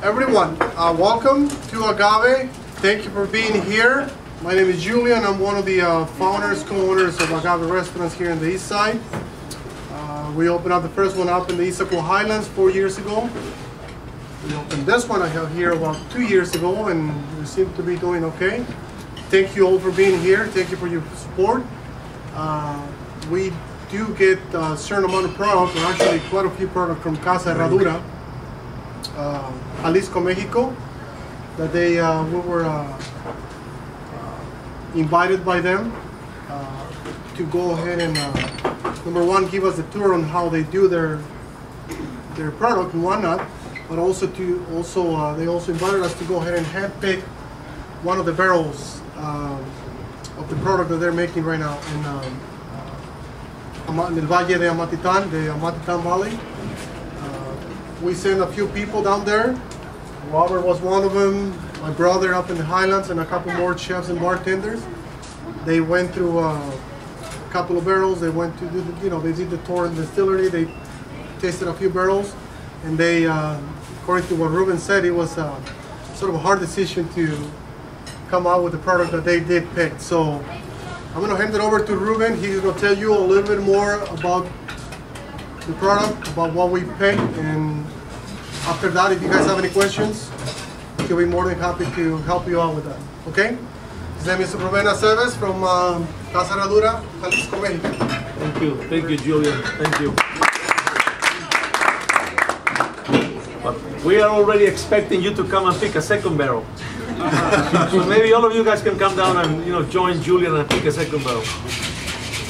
Everyone, welcome to Agave. Thank you for being here. My name is Julian. I'm one of the founders, co-owners of Agave Restaurants here in the East Side. We opened up the first one up in the Issaquah Highlands 4 years ago. We opened this one I have here about 2 years ago, and we seem to be doing okay. Thank you all for being here. Thank you for your support. We do get a certain amount of product, or actually quite a few products from Casa Herradura, Jalisco, Mexico, that we were invited by them to go ahead and number one, give us a tour on how they do their product and whatnot, but also they also invited us to go ahead and hand pick one of the barrels of the product that they're making right now in El Valle de Amatitan, the Amatitan Valley. We sent a few people down there. Robert was one of them, my brother up in the Highlands, and a couple more chefs and bartenders. They went through a couple of barrels. They went to do they did the tour in the distillery. They tasted a few barrels, and they, according to what Ruben said, it was sort of a hard decision to come out with the product that they did pick. So I'm going to hand it over to Ruben. He's going to tell you a little bit more about the product, about what we picked, and after that, if you guys have any questions, he'll be more than happy to help you out with that. Okay? His name is Ruben Aceves from Casa Herradura, Jalisco, Mexico. Thank you, Julian. Thank you. But we are already expecting you to come and pick a second barrel. So maybe all of you guys can come down and join Julian and pick a second barrel.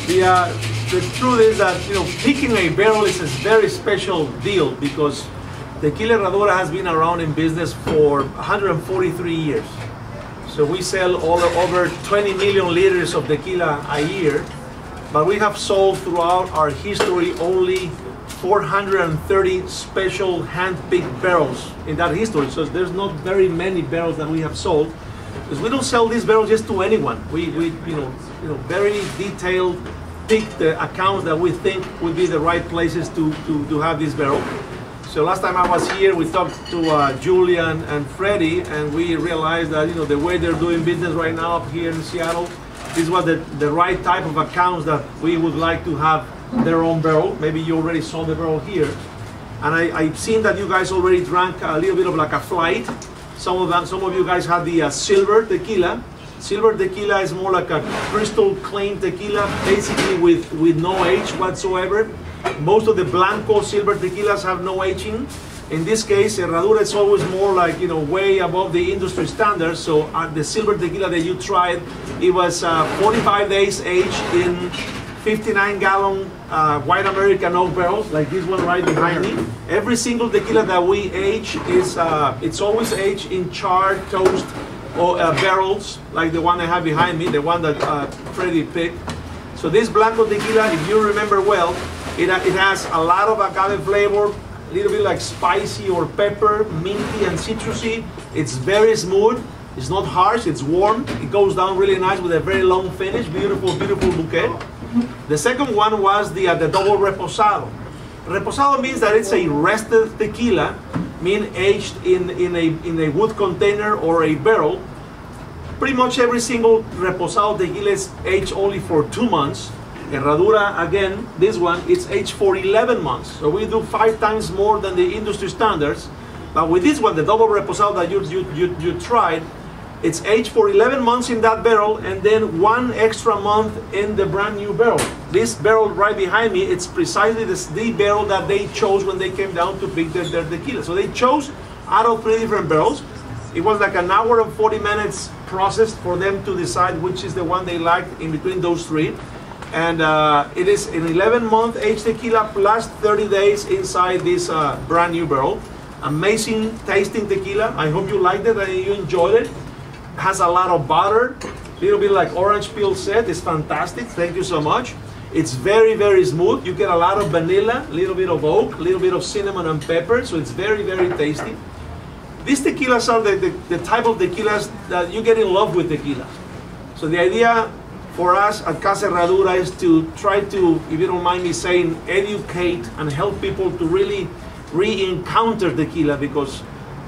The truth is that picking a barrel is a very special deal because Tequila Herradura has been around in business for 143 years. So we sell over 20 million liters of tequila a year, but we have sold throughout our history only 430 special hand-picked barrels in that history. So there's not very many barrels that we have sold, because we don't sell these barrels just to anyone. We very detailed pick the accounts that we think would be the right places to have this barrel. So last time I was here, we talked to Julian and Freddie, and we realized that the way they're doing business right now up here in Seattle, this was the right type of accounts that we would like to have their own barrel. Maybe you already saw the barrel here, and I've seen that you guys already drank a little bit of like a flight. Some of you guys had the silver tequila. Silver tequila is more like a crystal clean tequila, basically with no age whatsoever. Most of the Blanco silver tequilas have no aging. In this case, Herradura is always more like, way above the industry standards. So the silver tequila that you tried, it was 45 days aged in 59-gallon white American oak barrels, like this one right behind me. Every single tequila that we age is, it's always aged in charred toast or barrels, like the one I have behind me, the one that Freddie picked. So this Blanco tequila, if you remember well, it has a lot of agave flavor, a little bit like spicy or pepper, minty and citrusy. It's very smooth. It's not harsh. It's warm. It goes down really nice with a very long finish. Beautiful, beautiful bouquet. The second one was the double reposado. Reposado means that it's a rested tequila, meaning aged in a wood container or a barrel. Pretty much every single reposado tequila is aged only for 2 months. Herradura, again, this one, it's aged for 11 months. So we do 5 times more than the industry standards. But with this one, the double reposado that you tried, it's aged for 11 months in that barrel, and then 1 extra month in the brand new barrel. This barrel right behind me, it's precisely the barrel that they chose when they came down to pick their tequila. So they chose out of 3 different barrels. It was like an hour and 40 minutes process for them to decide which is the one they liked in between those 3. And it is an 11-month aged tequila plus 30 days inside this brand new barrel. Amazing tasting tequila. I hope you liked it and you enjoyed it. Has a lot of butter, a little bit like orange peel set. It's fantastic. Thank you so much. It's very, very smooth. You get a lot of vanilla, a little bit of oak, a little bit of cinnamon and pepper. So it's very, very tasty. These tequilas are the type of tequilas that you get in love with tequila. So the idea for us at Casa Herradura is to try to, if you don't mind me saying, educate and help people to really re-encounter tequila, because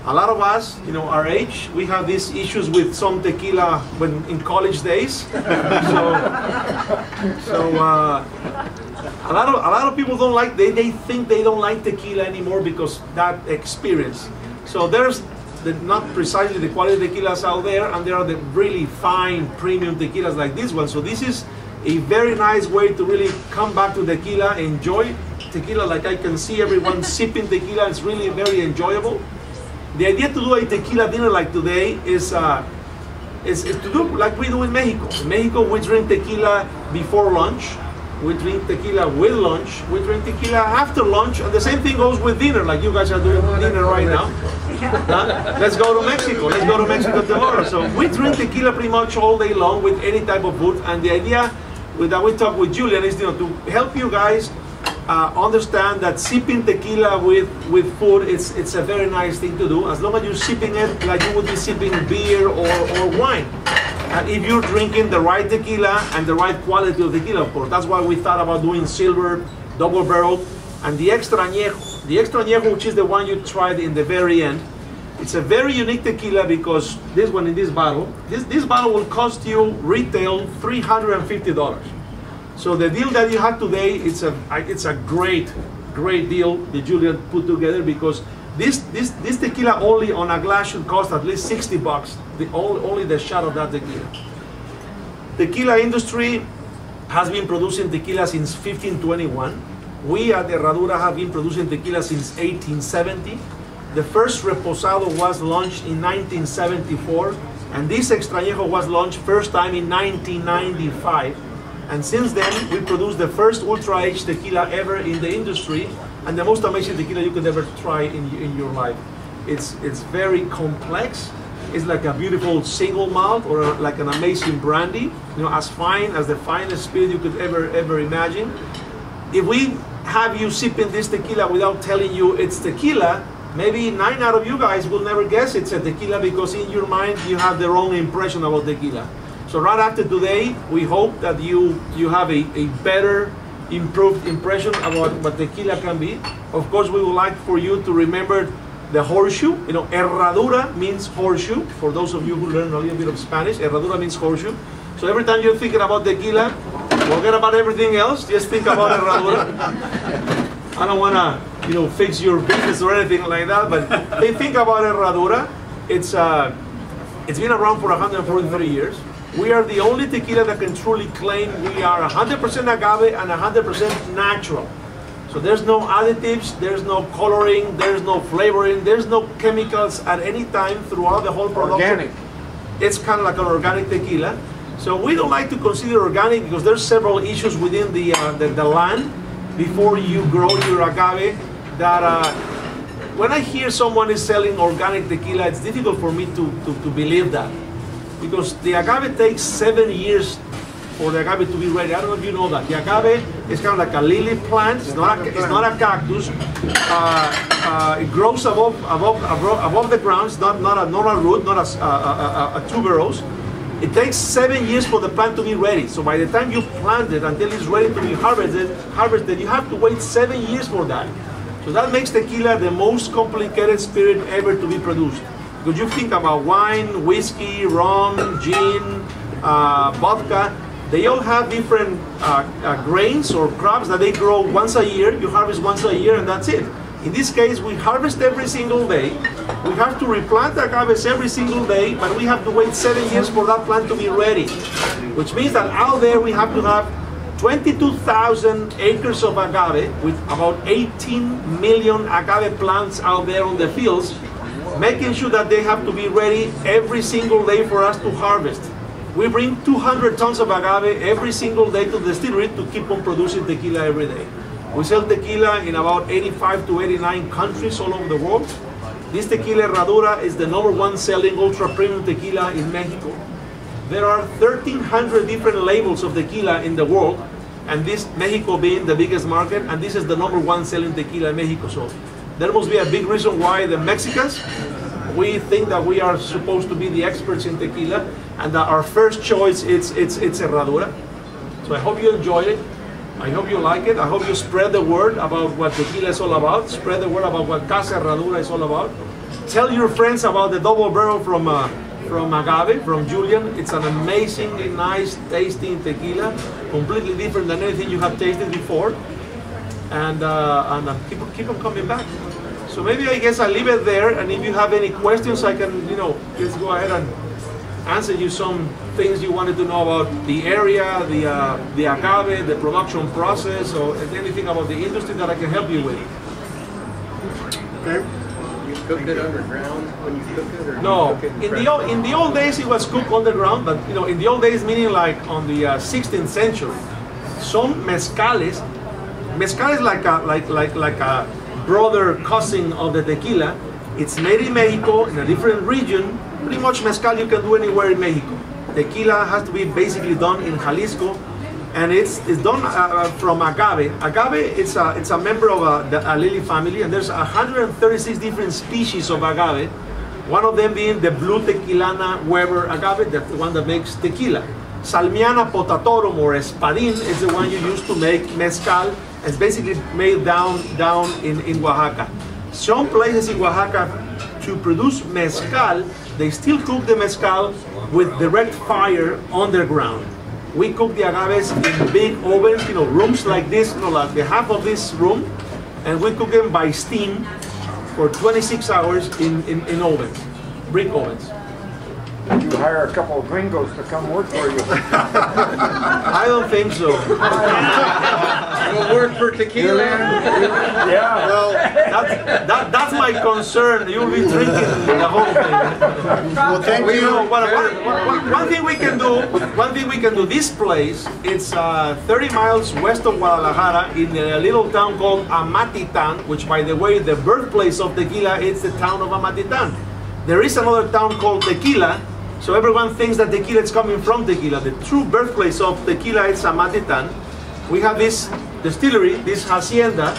A lot of us, you know, our age, we have these issues with some tequila when in college days. A lot of people don't like, they think they don't like tequila anymore because that experience. So there's not precisely the quality tequilas out there, and there are the really fine premium tequilas like this one. So this is a very nice way to really come back to tequila, enjoy tequila like I can see everyone sipping tequila. It's really very enjoyable. The idea to do a tequila dinner like today is to do like we do in Mexico. In Mexico, we drink tequila before lunch, we drink tequila with lunch, we drink tequila after lunch, and the same thing goes with dinner, like you guys are doing dinner right now. Let's go to Mexico. Let's go to Mexico tomorrow. So we drink tequila pretty much all day long with any type of food, and the idea that we talk with Julian is, you know, to help you guys understand that sipping tequila with food, it's a very nice thing to do, as long as you're sipping it like you would be sipping beer or wine. And if you're drinking the right tequila and the right quality of tequila, of course. That's why we thought about doing silver, double barrel, and the extra añejo. The extra añejo, which is the one you tried in the very end, it's a very unique tequila because this one in this bottle, this bottle will cost you retail $350. So the deal that you have today, it's a great deal that Julian put together, because this tequila only on a glass should cost at least $60. Only the shot of that tequila. Tequila industry has been producing tequila since 1521. We at Herradura have been producing tequila since 1870. The first reposado was launched in 1974, and this extra añejo was launched first time in 1995. And since then, we produced the first ultra aged tequila ever in the industry, and the most amazing tequila you could ever try in your life. It's very complex. It's like a beautiful single malt, or like an amazing brandy. You know, as fine as the finest spirit you could ever imagine. If we have you sipping this tequila without telling you it's tequila, maybe 9 out of you guys will never guess it's a tequila, because in your mind you have the wrong impression about tequila. So right after today, we hope that you have a better, improved impression about what tequila can be. Of course, we would like for you to remember the horseshoe. You know, Herradura means horseshoe. For those of you who learn a little bit of Spanish, Herradura means horseshoe. So every time you're thinking about tequila, forget about everything else. Just think about Herradura. I don't want to, you know, fix your business or anything like that, but they think about Herradura. It's been around for 143 years. We are the only tequila that can truly claim we are 100% agave and 100% natural. So there's no additives, there's no coloring, there's no flavoring, there's no chemicals at any time throughout the whole production. Organic. It's kind of like an organic tequila. So we don't like to consider organic because there's several issues within the land before you grow your agave that when I hear someone is selling organic tequila, it's difficult for me to believe that. Because the agave takes 7 years for the agave to be ready. I don't know if you know that. The agave is kind of like a lily plant. It's not a cactus. It grows above the ground. It's not a root, not a tuberose. It takes 7 years for the plant to be ready. So by the time you plant it until it's ready to be harvested, you have to wait 7 years for that. So that makes tequila the most complicated spirit ever to be produced. Because you think about wine, whiskey, rum, gin, vodka, they all have different grains or crops that they grow once a year. You harvest once a year and that's it. In this case, we harvest every single day. We have to replant agaves every single day, but we have to wait 7 years for that plant to be ready. Which means that out there we have to have 22,000 acres of agave with about 18 million agave plants out there on the fields, making sure that they have to be ready every single day for us to harvest. We bring 200 tons of agave every single day to the distillery to keep on producing tequila every day. We sell tequila in about 85 to 89 countries all over the world. This tequila Herradura is the #1 selling ultra premium tequila in Mexico. There are 1,300 different labels of tequila in the world, and this Mexico being the biggest market, and this is the #1 selling tequila in Mexico. So there must be a big reason why the Mexicans, we think that we are supposed to be the experts in tequila, and that our first choice it's Herradura. So I hope you enjoy it. I hope you like it. I hope you spread the word about what tequila is all about. Spread the word about what Casa Herradura is all about. Tell your friends about the double barrel from Agave, from Julian. It's an amazingly nice tasting tequila, completely different than anything you have tasted before. And keep on coming back. So maybe I guess I'll leave it there, and if you have any questions, I can, just go ahead and answer you some things you wanted to know about the area, the agave, the production process, or anything about the industry that I can help you with. Okay. You cook it underground when you cook it, or No, you cook it in the old days it was cooked underground, but in the old days, meaning like on the 16th century, some mezcal is like a brother cousin of the tequila. It's made in Mexico in a different region. Pretty much mezcal you can do anywhere in Mexico. Tequila has to be basically done in Jalisco, and it's done from agave. Agave it's a member of the lily family, and there's 136 different species of agave. One of them being the blue tequilana Weber agave, that's the one that makes tequila. Salmiana potatorum or espadín is the one you use to make mezcal. It's basically made down in Oaxaca. Some places in Oaxaca, to produce mezcal, they still cook the mezcal with direct fire underground. We cook the agaves in big ovens, rooms like this, like the half of this room, and we cook them by steam for 26 hours in ovens, brick ovens. You hire a couple of gringos to come work for you. I don't think so. It'll work for tequila. Yeah. Well, That's my concern. You'll be drinking the whole thing. well, thank you. One thing we can do. This place, it's 30 miles west of Guadalajara in a little town called Amatitan, which, by the way, the birthplace of tequila, it's the town of Amatitan. There is another town called Tequila, so everyone thinks that tequila is coming from Tequila. The true birthplace of tequila is Amatitan. We have this distillery, this hacienda.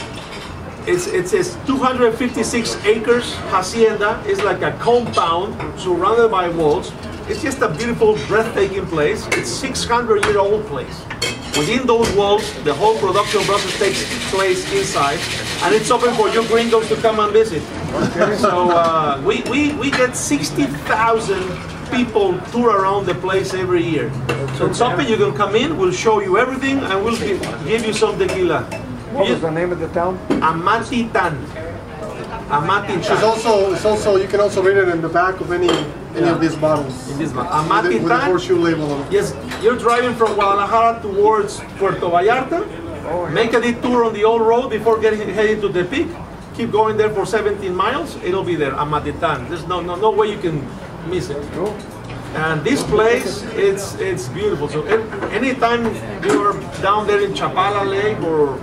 It's 256 acres hacienda. It's like a compound surrounded by walls. It's just a beautiful, breathtaking place. It's 600-year-old place. Within those walls, the whole production process takes place inside, and it's open for you gringos to come and visit. Okay. So we get 60,000 people tour around the place every year. So it's open, you can come in, we'll show you everything, and we'll give you some tequila. What was the name of the town? Amatitan. Amatitan. It's also you can also read it in the back of any of these bottles. In this one. With the horseshoe label on it. Yes, you're driving from Guadalajara towards Puerto Vallarta. Oh, yeah. Make a detour on the old road before heading to the peak. Keep going there for 17 miles. It'll be there, Amatitan. There's no way you can miss it. Cool. And this place, it's beautiful. So anytime you're down there in Chapala Lake or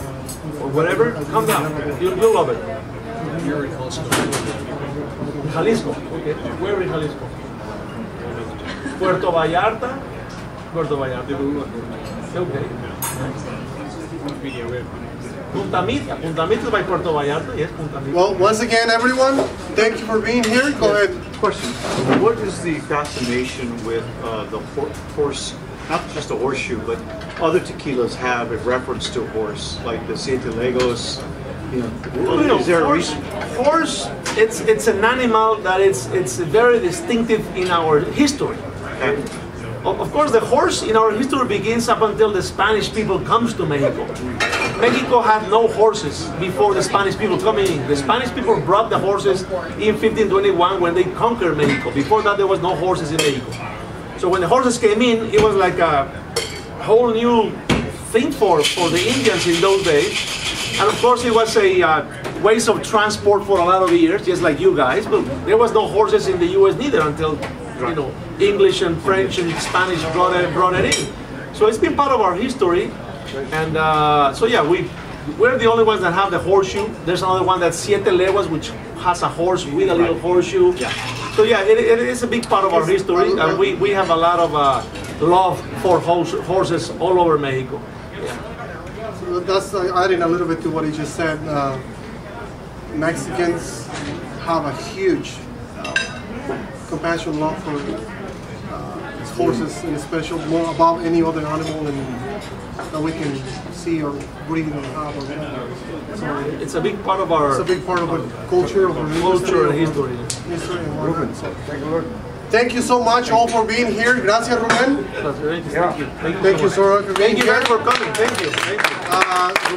whatever, come down. You'll love it. You're in Jalisco. Jalisco. Okay. Where in Jalisco? Puerto Vallarta. Puerto Vallarta. Okay. Punta Mita. Punta Mita is by Puerto Vallarta. Yes, Punta Mita. Well, once again, everyone, thank you for being here. Go ahead. Question. What is the fascination with the horse, not just a horseshoe, but other tequilas have a reference to a horse, like the Siete Legos? Is there a reason? Horse, it's an animal that it's very distinctive in our history. Okay. Of course, the horse in our history begins up until the Spanish people comes to Mexico. Mexico had no horses before the Spanish people coming in. The Spanish people brought the horses in 1521 when they conquered Mexico. Before that, there was no horses in Mexico. So when the horses came in, it was like a whole new thing for the Indians in those days. And of course, it was a ways of transport for a lot of years, just like you guys. But there was no horses in the U.S. neither until English and French and Spanish brought it in. So it's been part of our history. And so yeah, we're the only ones that have the horseshoe. There's another one that's Siete Leguas, which has a horse with a little horseshoe. Yeah. So yeah, it is a big part of our history, and we have a lot of love for horses all over Mexico. Yeah. So that's adding a little bit to what he just said. Mexicans have a huge compassion, love for horses, and especially more above any other animal that we can see or breed or have or whatever. So it's a big part of our culture, of our culture and history. history. history and whatnot. Ruben, so take a look. Thank you so much all for being here. Gracias, Ruben. Thank you. Thank you so much for being Thank you here. guys for coming. Thank you. Thank you.